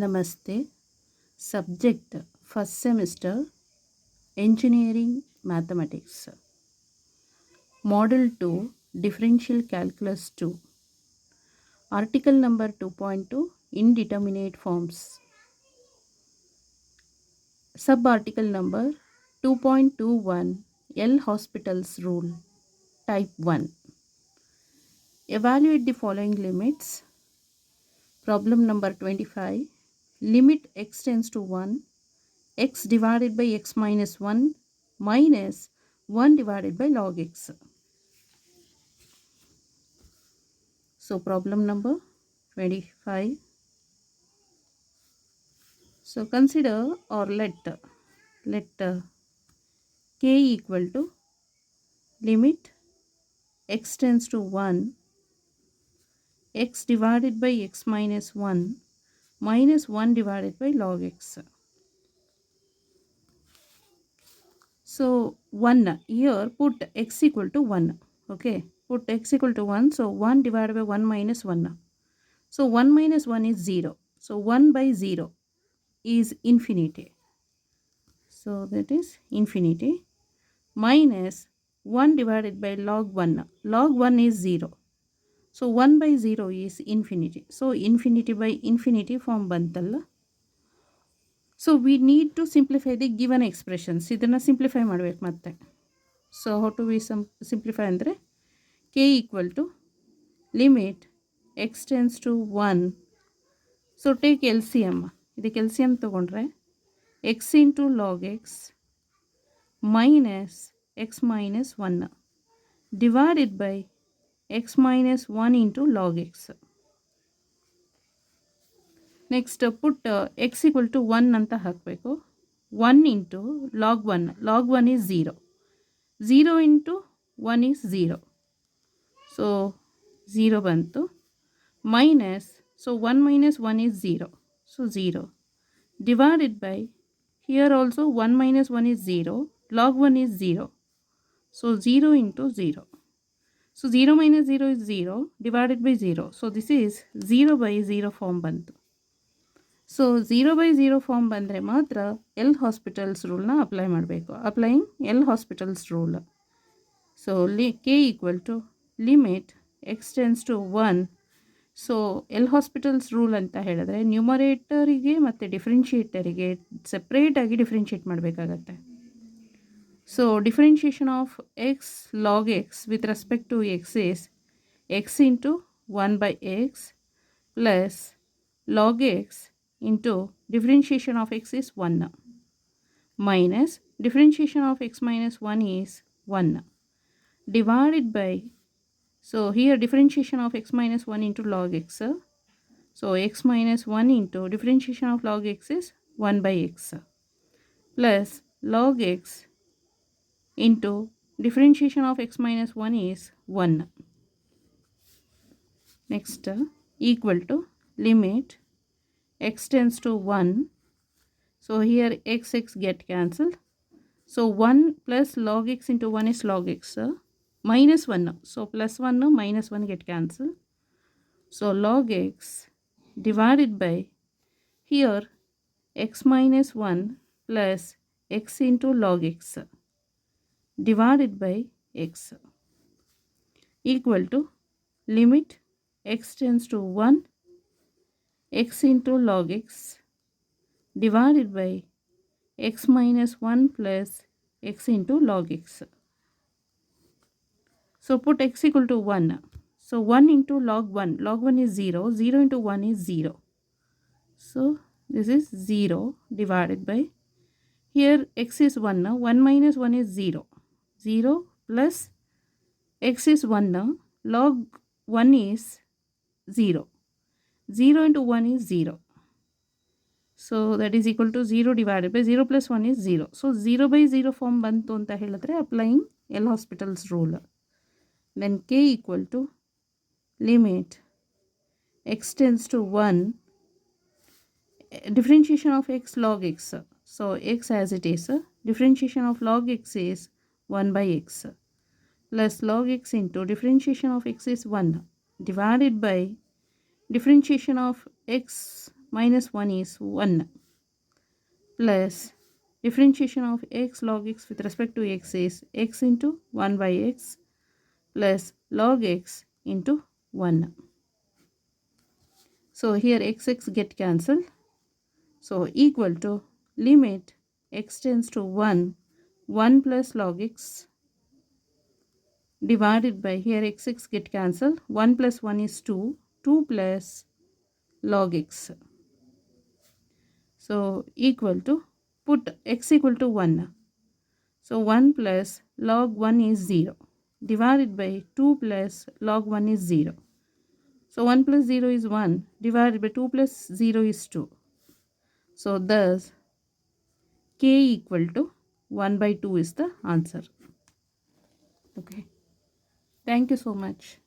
Namaste. Subject first semester Engineering Mathematics. Model 2 Differential Calculus 2. Article number 2.2 Indeterminate Forms. Subarticle number 2.21 L'Hospital's Rule. Type 1. Evaluate the following limits. Problem number 25. Limit x tends to 1, x divided by x minus 1 minus 1 divided by log x. So problem number 25. So consider or let k equal to limit x tends to 1, x divided by x minus 1 minus 1 divided by log x. So 1 here put x equal to 1. Okay, put x equal to 1. So 1 divided by 1 minus 1. So 1 minus 1 is 0. So 1 by 0 is infinity. So that is infinity minus 1 divided by log 1. Log 1 is 0. So 1 by 0 is infinity. So infinity by infinity form bantalla. So we need to simplify the given expressions. ಇದನ್ನು simplify ಮಾಡಬೇಕು ಮತ್ತೆ. So how to we simplify ಅಂದರೆ k equal to limit x tends to 1. So take LCM. ಇದಕ್ಕೆ LCM ತಗೊಂಡ್ರೆ x into log x minus x minus 1 divided by x minus 1 into log x. Next put x equal to 1 ಅಂತ ಹಾಕಬೇಕು. 1 into log 1. Log 1 is 0. 0 into 1 is 0. So 0 ಬಂತು minus, so 1 minus 1 is 0. So 0 divided by, here also 1 minus 1 is 0. Log 1 is 0. So 0 into 0. So 0 minus 0 is 0 divided by 0. So this is 0 by 0 form bantu. So 0 by 0 form ಬಂದರೆ ಮಾತ್ರ L Hospital's ರೂಲ್ನ apply ಮಾಡಬೇಕು. Applying L Hospital's rule. So k equal to limit x tends to 1. So L Hospital's rule ಅಂತ ಹೇಳಿದ್ರೆ ನ್ಯೂಮರೇಟರಿಗೆ ಮತ್ತು ಡಿಫ್ರೆನ್ಷಿಯೇಟರಿಗೆ ಸಪ್ರೇಟಾಗಿ ಡಿಫ್ರೆನ್ಷಿಯೇಟ್ ಮಾಡಬೇಕಾಗತ್ತೆ. So differentiation of x log x with respect to x is x into 1 by x plus log x into differentiation of x is 1 minus differentiation of x minus 1 is 1 divided by, so here differentiation of x minus 1 into log x, so x minus 1 into differentiation of log x is 1 by x plus log x into differentiation of x minus 1 is 1. Next equal to limit x tends to 1. So here x get cancelled. So 1 plus log x into 1 is log x minus 1. So plus 1 minus 1 get cancelled. So log x divided by, here x minus 1 plus x into log x divided by x equal to limit x tends to 1 x into log x divided by x minus 1 plus x into log x. So put x equal to 1. So 1 into log 1. Log 1 is 0. 0 into 1 is 0. So this is 0 divided by, here x is 1. 1 minus 1 is 0. 0 plus x is 1. Log 1 is 0. 0 into 1 is 0. So that is equal to 0 divided by 0 plus 1 is 0. So 0 by 0 form ಬಂತು ಅಂತ ಹೇಳಿದ್ರೆ applying L Hospital's rule. Then k equal to limit x tends to 1 differentiation of x log x. So x as it is, differentiation of log x is 1 by x plus log x into differentiation of x is 1 divided by differentiation of x minus 1 is 1 plus differentiation of x log x with respect to x is x into 1 by x plus log x into 1. So here x get cancelled. So equal to limit x tends to 1, 1 plus log x divided by here x get cancelled. 1 plus 1 is 2, 2 plus log x. So equal to put x equal to 1. So 1 plus log 1 is 0 divided by 2 plus log 1 is 0. So 1 plus 0 is 1 divided by 2 plus 0 is 2. So thus k equal to 1 by 2 is the answer. Okay. Thank you so much.